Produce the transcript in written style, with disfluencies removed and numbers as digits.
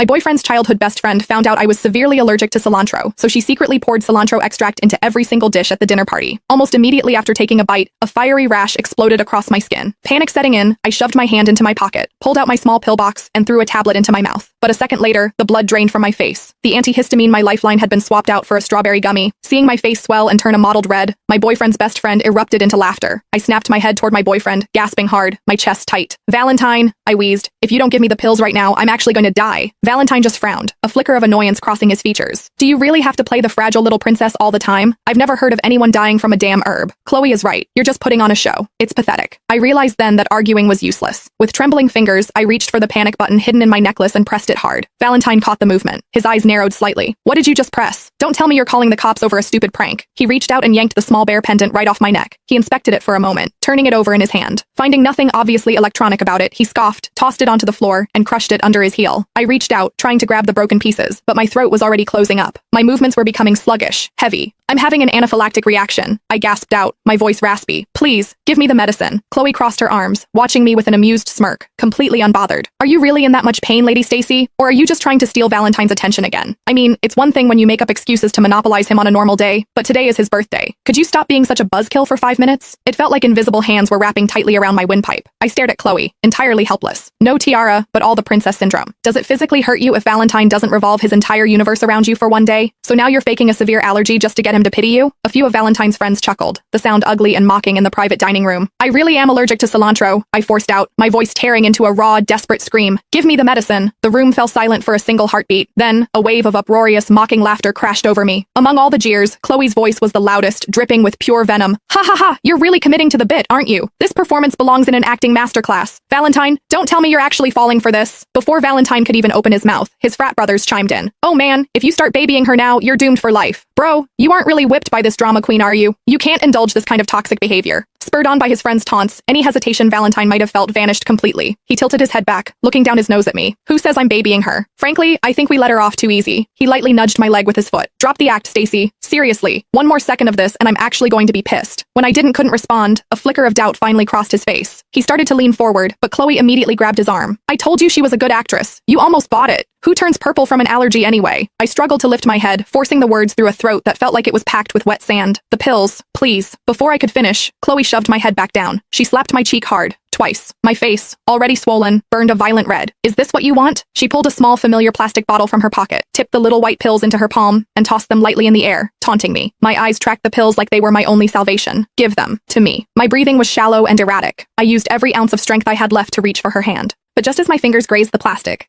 My boyfriend's childhood best friend found out I was severely allergic to cilantro, so she secretly poured cilantro extract into every single dish at the dinner party. Almost immediately after taking a bite, a fiery rash exploded across my skin. Panic setting in, I shoved my hand into my pocket, pulled out my small pill box, and threw a tablet into my mouth. But a second later, the blood drained from my face. The antihistamine my lifeline had been swapped out for a strawberry gummy. Seeing my face swell and turn a mottled red, my boyfriend's best friend erupted into laughter. I snapped my head toward my boyfriend, gasping hard, my chest tight. "Valentine," I wheezed. "If you don't give me the pills right now, I'm actually going to die." Valentine just frowned, a flicker of annoyance crossing his features. "Do you really have to play the fragile little princess all the time? I've never heard of anyone dying from a damn herb. Chloe is right. You're just putting on a show. It's pathetic." I realized then that arguing was useless. With trembling fingers, I reached for the panic button hidden in my necklace and pressed it hard. Valentine caught the movement. His eyes narrowed slightly. "What did you just press? Don't tell me you're calling the cops over a stupid prank." He reached out and yanked the small bear pendant right off my neck. He inspected it for a moment, turning it over in his hand. Finding nothing obviously electronic about it, he scoffed, tossed it onto the floor, and crushed it under his heel. I reached out, trying to grab the broken pieces, but my throat was already closing up. My movements were becoming sluggish, heavy. "I'm having an anaphylactic reaction," I gasped out, my voice raspy. "Please, give me the medicine." Chloe crossed her arms, watching me with an amused smirk, completely unbothered. "Are you really in that much pain, Lady Stacy? Or are you just trying to steal Valentine's attention again? I mean, it's one thing when you make up excuses to monopolize him on a normal day, but today is his birthday. Could you stop being such a buzzkill for 5 minutes?" It felt like invisible hands were wrapping tightly around my windpipe. I stared at Chloe, entirely helpless. No tiara, but all the princess syndrome. Does it physically hurt you if Valentine doesn't revolve his entire universe around you for one day? So now you're faking a severe allergy just to get him to pity you? A few of Valentine's friends chuckled, the sound ugly and mocking in the private dining room. "I really am allergic to cilantro," I forced out, my voice tearing into a raw, desperate scream. "Give me the medicine." The room fell silent for a single heartbeat. Then, a wave of uproarious, mocking laughter crashed over me. Among all the jeers, Chloe's voice was the loudest, dripping with pure venom. "Ha ha ha, you're really committing to the bit, aren't you? This performance belongs in an acting masterclass. Valentine, don't tell me you're actually falling for this." Before Valentine could even open his mouth, his frat brothers chimed in. "Oh man, if you start babying her now, you're doomed for life. Bro, you aren't really whipped by this drama queen, are you? You can't indulge this kind of toxic behavior." Spurred on by his friend's taunts, any hesitation Valentine might have felt vanished completely. He tilted his head back, looking down his nose at me. "Who says I'm babying her? Frankly, I think we let her off too easy." He lightly nudged my leg with his foot. "Drop the act, Stacy. Seriously, one more second of this and I'm actually going to be pissed." When I couldn't respond, a flicker of doubt finally crossed his face. He started to lean forward, but Chloe immediately grabbed his arm. "I told you she was a good actress. You almost bought it. Who turns purple from an allergy anyway?" I struggled to lift my head, forcing the words through a throat that felt like it was packed with wet sand. "The pills, please." Before I could finish, Chloe shoved my head back down. She slapped my cheek hard. Twice. My face, already swollen, burned a violent red. "Is this what you want?" She pulled a small familiar plastic bottle from her pocket, tipped the little white pills into her palm, and tossed them lightly in the air, taunting me. My eyes tracked the pills like they were my only salvation. "Give them to me." My breathing was shallow and erratic. I used every ounce of strength I had left to reach for her hand. But just as my fingers grazed the plastic,